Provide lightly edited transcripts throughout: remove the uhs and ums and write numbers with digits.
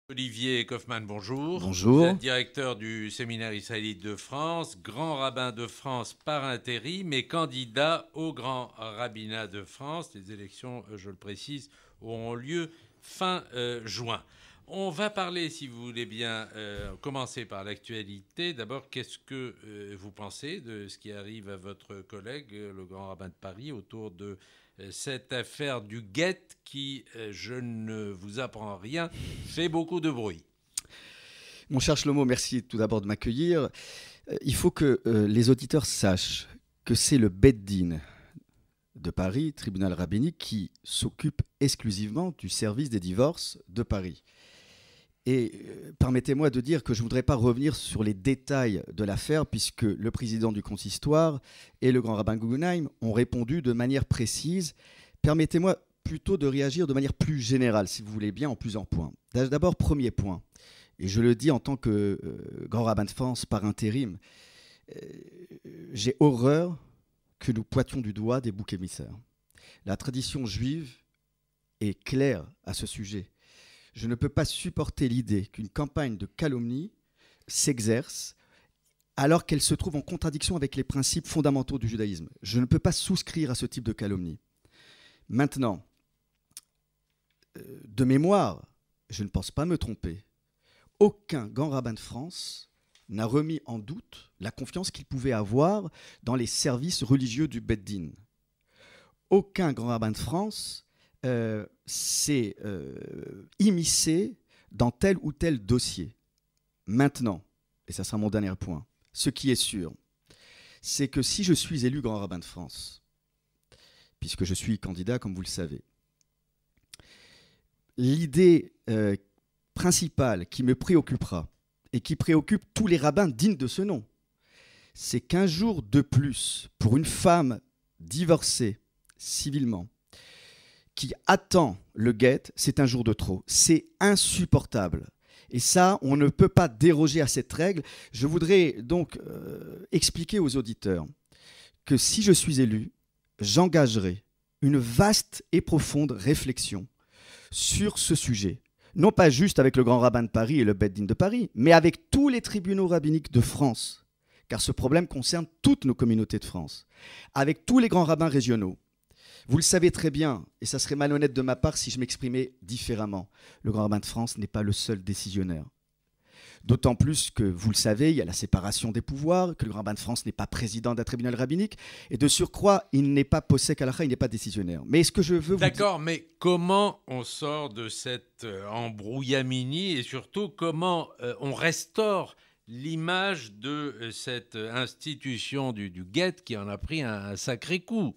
Olivier Kaufmann, bonjour. Vous Bonjour. êtes directeur du séminaire israélite de France, grand rabbin de France par intérim et candidat au grand rabbinat de France. Les élections, je le précise, auront lieu fin juin. On va parler, si vous voulez bien, commencer par l'actualité. D'abord, qu'est-ce que vous pensez de ce qui arrive à votre collègue, le grand rabbin de Paris, autour de cette affaire du guet qui, je ne vous apprends rien, fait beaucoup de bruit. Mon cher Shlomo, merci tout d'abord de m'accueillir. Il faut que les auditeurs sachent que c'est le Beth Din de Paris, tribunal rabbinique, qui s'occupe exclusivement du service des divorces de Paris. Et permettez-moi de dire que je ne voudrais pas revenir sur les détails de l'affaire, puisque le président du consistoire et le grand rabbin Guggenheim ont répondu de manière précise. Permettez-moi plutôt de réagir de manière plus générale, si vous voulez bien, en plusieurs points. D'abord, premier point, et je le dis en tant que grand rabbin de France par intérim, j'ai horreur que nous pointions du doigt des boucs émissaires. La tradition juive est claire à ce sujet. Je ne peux pas supporter l'idée qu'une campagne de calomnie s'exerce alors qu'elle se trouve en contradiction avec les principes fondamentaux du judaïsme. Je ne peux pas souscrire à ce type de calomnie. Maintenant, de mémoire, je ne pense pas me tromper, aucun grand rabbin de France n'a remis en doute la confiance qu'il pouvait avoir dans les services religieux du Beth Din. Aucun grand rabbin de France s'est immiscé dans tel ou tel dossier. Maintenant, et ça sera mon dernier point, ce qui est sûr, c'est que si je suis élu grand rabbin de France, puisque je suis candidat, comme vous le savez, l'idée principale qui me préoccupera et qui préoccupe tous les rabbins dignes de ce nom, c'est qu'un jour de plus pour une femme divorcée civilement qui attend le guet, c'est un jour de trop. C'est insupportable. Et ça, on ne peut pas déroger à cette règle. Je voudrais donc expliquer aux auditeurs que si je suis élu, j'engagerai une vaste et profonde réflexion sur ce sujet. Non pas juste avec le grand rabbin de Paris et le Beth Din de Paris, mais avec tous les tribunaux rabbiniques de France, car ce problème concerne toutes nos communautés de France, avec tous les grands rabbins régionaux. Vous le savez très bien, et ça serait malhonnête de ma part si je m'exprimais différemment. Le grand rabbin de France n'est pas le seul décisionnaire. D'autant plus que, vous le savez, il y a la séparation des pouvoirs, que le grand rabbin de France n'est pas président d'un tribunal rabbinique, et de surcroît, il n'est pas posek halakha, il n'est pas décisionnaire. Mais est-ce que je veux vous dire... D'accord, mais comment on sort de cette embrouillamini et surtout comment on restaure l'image de cette institution du guet qui en a pris un sacré coup?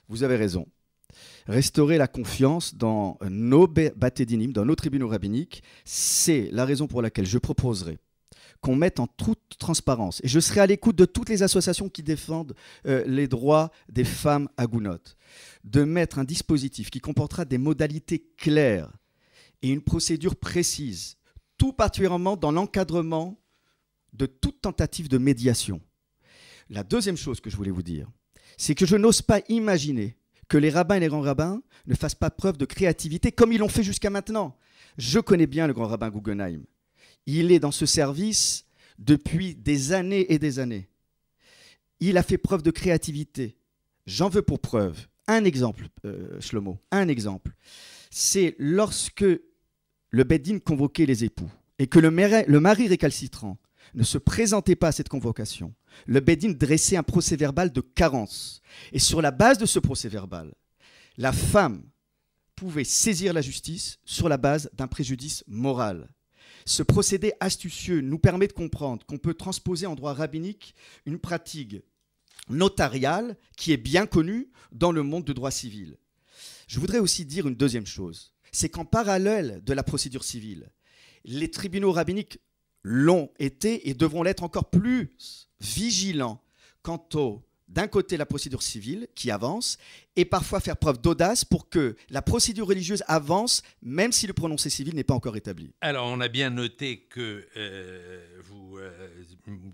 Vous avez raison. Restaurer la confiance dans nos batédinim, dans nos tribunaux rabbiniques, c'est la raison pour laquelle je proposerai qu'on mette en toute transparence, et je serai à l'écoute de toutes les associations qui défendent les droits des femmes agounotes, de mettre un dispositif qui comportera des modalités claires et une procédure précise, tout particulièrement dans l'encadrement de toute tentative de médiation. La deuxième chose que je voulais vous dire, c'est que je n'ose pas imaginer que les rabbins et les grands rabbins ne fassent pas preuve de créativité comme ils l'ont fait jusqu'à maintenant. Je connais bien le grand rabbin Guggenheim. Il est dans ce service depuis des années et des années. Il a fait preuve de créativité. J'en veux pour preuve un exemple, Shlomo, un exemple. C'est lorsque le Beth Din convoquait les époux et que le mari récalcitrant ne se présentait pas à cette convocation, le Beth Din dressait un procès-verbal de carence. Et sur la base de ce procès-verbal, la femme pouvait saisir la justice sur la base d'un préjudice moral. Ce procédé astucieux nous permet de comprendre qu'on peut transposer en droit rabbinique une pratique notariale qui est bien connue dans le monde du droit civil. Je voudrais aussi dire une deuxième chose, c'est qu'en parallèle de la procédure civile, les tribunaux rabbiniques l'ont été et devront l'être encore plus vigilants quant au, d'un côté, la procédure civile qui avance et parfois faire preuve d'audace pour que la procédure religieuse avance, même si le prononcé civil n'est pas encore établi. Alors, on a bien noté que vous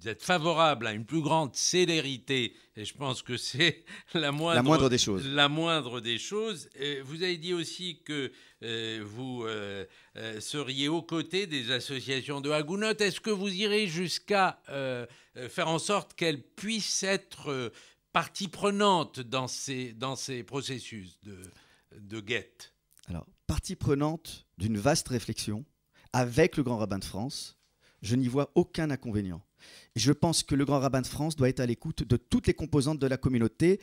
êtes favorable à une plus grande célérité, et je pense que c'est la moindre des choses. La moindre des choses. Vous avez dit aussi que vous seriez aux côtés des associations de Hagounot. Est-ce que vous irez jusqu'à faire en sorte qu'elles puissent être partie prenante dans ces processus de guette? Alors, partie prenante d'une vaste réflexion avec le grand rabbin de France, je n'y vois aucun inconvénient. Je pense que le grand rabbin de France doit être à l'écoute de toutes les composantes de la communauté,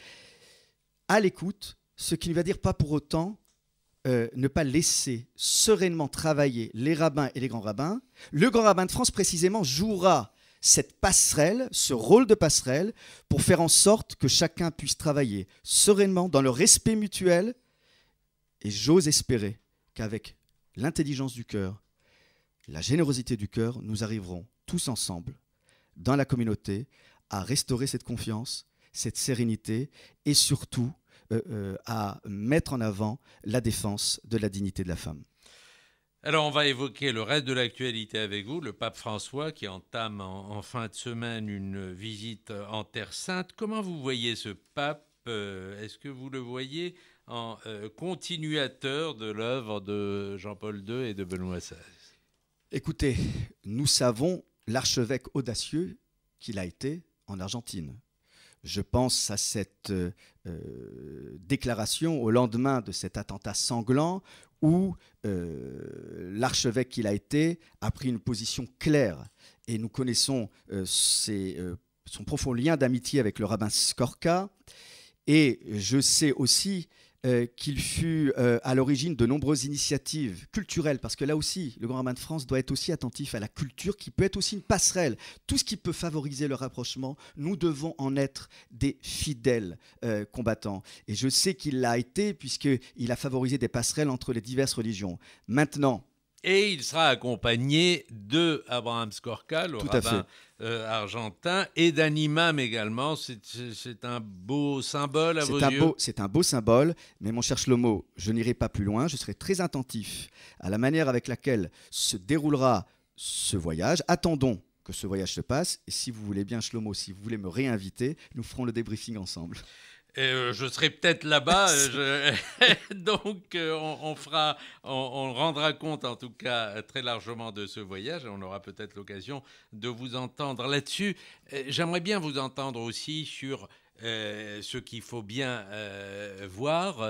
à l'écoute, ce qui ne veut dire pas pour autant ne pas laisser sereinement travailler les rabbins et les grands rabbins. Le grand rabbin de France, précisément, jouera cette passerelle, ce rôle de passerelle, pour faire en sorte que chacun puisse travailler sereinement, dans le respect mutuel. Et j'ose espérer qu'avec l'intelligence du cœur, la générosité du cœur, nous arriverons tous ensemble, dans la communauté, à restaurer cette confiance, cette sérénité et surtout à mettre en avant la défense de la dignité de la femme. Alors, on va évoquer le reste de l'actualité avec vous. Le pape François qui entame en fin de semaine une visite en Terre Sainte. Comment vous voyez ce pape? Est-ce que vous le voyez en continuateur de l'œuvre de Jean-Paul II et de Benoît XVI? Écoutez, nous savons l'archevêque audacieux qu'il a été en Argentine. Je pense à cette déclaration au lendemain de cet attentat sanglant où l'archevêque qu'il a été a pris une position claire. Et nous connaissons son profond lien d'amitié avec le rabbin Skorka. Et je sais aussi qu'il fut à l'origine de nombreuses initiatives culturelles, parce que là aussi, le grand rabbin de France doit être aussi attentif à la culture, qui peut être aussi une passerelle. Tout ce qui peut favoriser le rapprochement, nous devons en être des fidèles combattants. Et je sais qu'il l'a été, puisqu'il a favorisé des passerelles entre les diverses religions. Maintenant... Et il sera accompagné de Abraham Skorka, le rabbin argentin, et d'un imam également. C'est un beau symbole à vos yeux? C'est un beau symbole, mais mon cher Shlomo, je n'irai pas plus loin. Je serai très attentif à la manière avec laquelle se déroulera ce voyage. Attendons que ce voyage se passe. Et si vous voulez bien, Shlomo, si vous voulez me réinviter, nous ferons le débriefing ensemble. Je serai peut-être là-bas, donc on rendra compte en tout cas très largement de ce voyage. On aura peut-être l'occasion de vous entendre là-dessus. J'aimerais bien vous entendre aussi sur ce qu'il faut bien voir,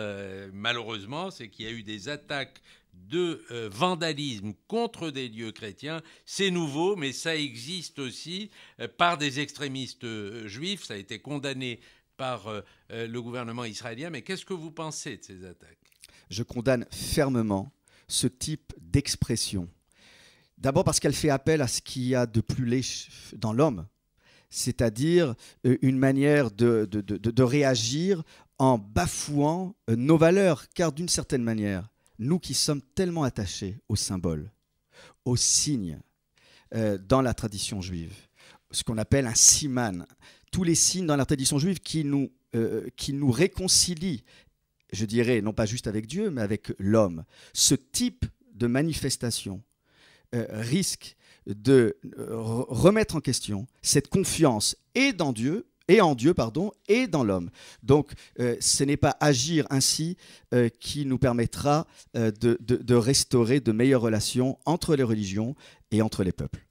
malheureusement, c'est qu'il y a eu des attaques de vandalisme contre des lieux chrétiens. C'est nouveau, mais ça existe aussi par des extrémistes juifs. Ça a été condamné par le gouvernement israélien. Mais qu'est-ce que vous pensez de ces attaques? Je condamne fermement ce type d'expression. D'abord parce qu'elle fait appel à ce qu'il y a de plus laid dans l'homme, c'est-à-dire une manière de réagir en bafouant nos valeurs. Car d'une certaine manière, nous qui sommes tellement attachés aux symboles, aux signes dans la tradition juive, ce qu'on appelle un siman, tous les signes dans la tradition juive qui nous réconcilient, je dirais, non pas juste avec Dieu, mais avec l'homme. Ce type de manifestation risque de remettre en question cette confiance et en Dieu, et dans l'homme. Donc, ce n'est pas agir ainsi qui nous permettra de restaurer de meilleures relations entre les religions et entre les peuples.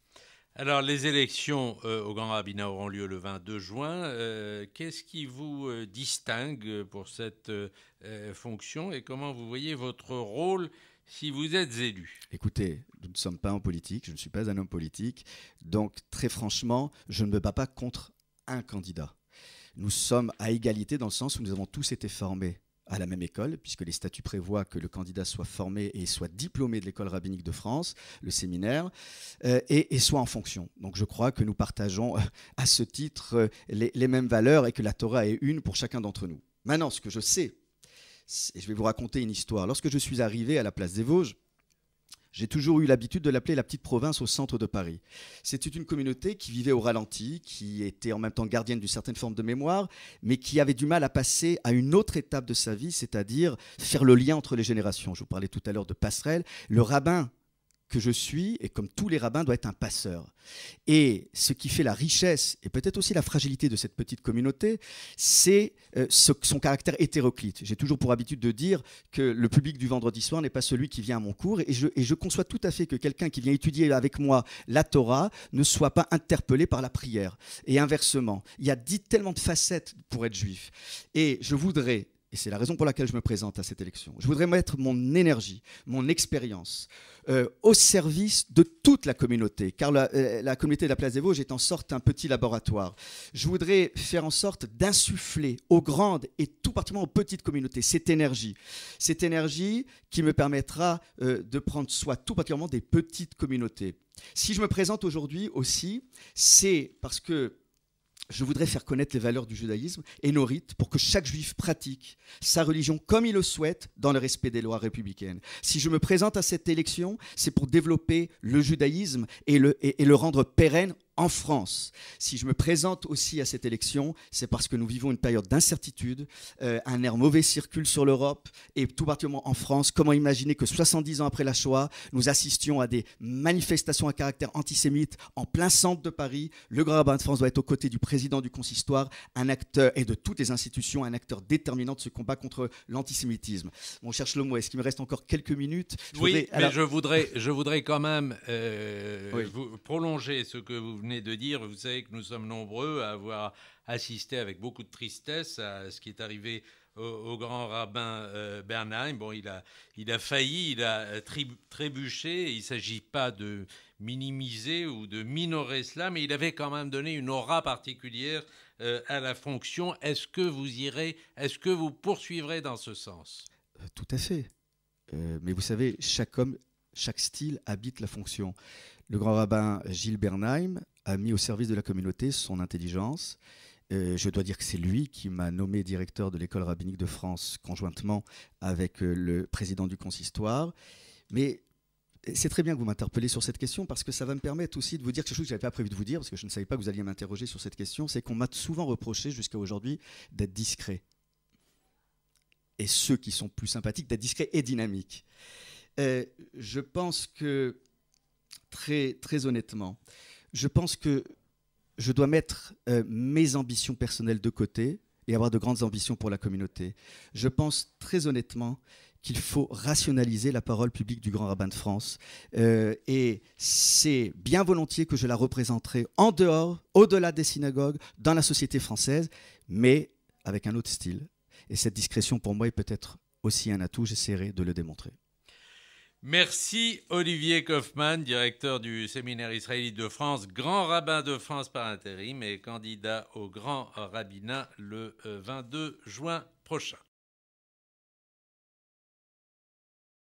Alors, les élections au Grand Rabbinat auront lieu le 22 juin. Qu'est-ce qui vous distingue pour cette fonction et comment vous voyez votre rôle si vous êtes élu? Écoutez, nous ne sommes pas en politique, je ne suis pas un homme politique, donc très franchement, je ne me bats pas contre un candidat. Nous sommes à égalité dans le sens où nous avons tous été formés à la même école, puisque les statuts prévoient que le candidat soit formé et soit diplômé de l'école rabbinique de France, le séminaire, et soit en fonction. Donc je crois que nous partageons à ce titre les mêmes valeurs et que la Torah est une pour chacun d'entre nous. Maintenant, ce que je sais, et je vais vous raconter une histoire. Lorsque je suis arrivé à la place des Vosges, J'ai toujours eu l'habitude de l'appeler la petite province au centre de Paris. C'était une communauté qui vivait au ralenti, qui était en même temps gardienne d'une certaine forme de mémoire, mais qui avait du mal à passer à une autre étape de sa vie, c'est-à-dire faire le lien entre les générations. Je vous parlais tout à l'heure de passerelle. Le rabbin que je suis, et comme tous les rabbins, doit être un passeur. Et ce qui fait la richesse, et peut-être aussi la fragilité de cette petite communauté, c'est son caractère hétéroclite. J'ai toujours pour habitude de dire que le public du vendredi soir n'est pas celui qui vient à mon cours, et je conçois tout à fait que quelqu'un qui vient étudier avec moi la Torah ne soit pas interpellé par la prière. Et inversement, il y a tellement de facettes pour être juif. Et je voudrais, et c'est la raison pour laquelle je me présente à cette élection, je voudrais mettre mon énergie, mon expérience au service de toute la communauté, car la communauté de la Place des Vosges est en sorte un petit laboratoire. Je voudrais faire en sorte d'insuffler aux grandes et tout particulièrement aux petites communautés cette énergie qui me permettra de prendre soin tout particulièrement des petites communautés. Si je me présente aujourd'hui aussi, c'est parce que je voudrais faire connaître les valeurs du judaïsme et nos rites pour que chaque juif pratique sa religion comme il le souhaite dans le respect des lois républicaines. Si je me présente à cette élection, c'est pour développer le judaïsme et le rendre pérenne en France. Si je me présente aussi à cette élection, c'est parce que nous vivons une période d'incertitude, un air mauvais circule sur l'Europe et tout particulièrement en France. Comment imaginer que 70 ans après la Shoah, nous assistions à des manifestations à caractère antisémite en plein centre de Paris? Le Grand Rabbin de France doit être aux côtés du président du consistoire, un acteur, et de toutes les institutions, un acteur déterminant de ce combat contre l'antisémitisme. Mon cher Shlomo, est-ce qu'il me reste encore quelques minutes? Oui, mais je voudrais quand même vous prolonger ce que vous venez de dire. Vous savez que nous sommes nombreux à avoir assisté avec beaucoup de tristesse à ce qui est arrivé au grand rabbin Bernheim. Bon, il a failli, il a trébuché. Il ne s'agit pas de minimiser ou de minorer cela, mais il avait quand même donné une aura particulière à la fonction. Est-ce que vous poursuivrez dans ce sens? Tout à fait. Mais vous savez, chaque homme, chaque style habite la fonction. Le grand rabbin Gilles Bernheim a mis au service de la communauté son intelligence. Je dois dire que c'est lui qui m'a nommé directeur de l'école rabbinique de France conjointement avec le président du consistoire. Mais c'est très bien que vous m'interpellez sur cette question parce que ça va me permettre aussi de vous dire quelque chose que je n'avais pas prévu de vous dire parce que je ne savais pas que vous alliez m'interroger sur cette question. C'est qu'on m'a souvent reproché jusqu'à aujourd'hui d'être discret. Et ceux qui sont plus sympathiques, d'être discret et dynamique. Je pense que, très, très honnêtement, je pense que je dois mettre mes ambitions personnelles de côté et avoir de grandes ambitions pour la communauté. Je pense très honnêtement qu'il faut rationaliser la parole publique du grand rabbin de France. Et c'est bien volontiers que je la représenterai en dehors, au-delà des synagogues, dans la société française, mais avec un autre style. Et cette discrétion, pour moi, est peut-être aussi un atout. J'essaierai de le démontrer. Merci Olivier Kaufmann, directeur du séminaire israélite de France, grand rabbin de France par intérim et candidat au grand rabbinat le 22 juin prochain.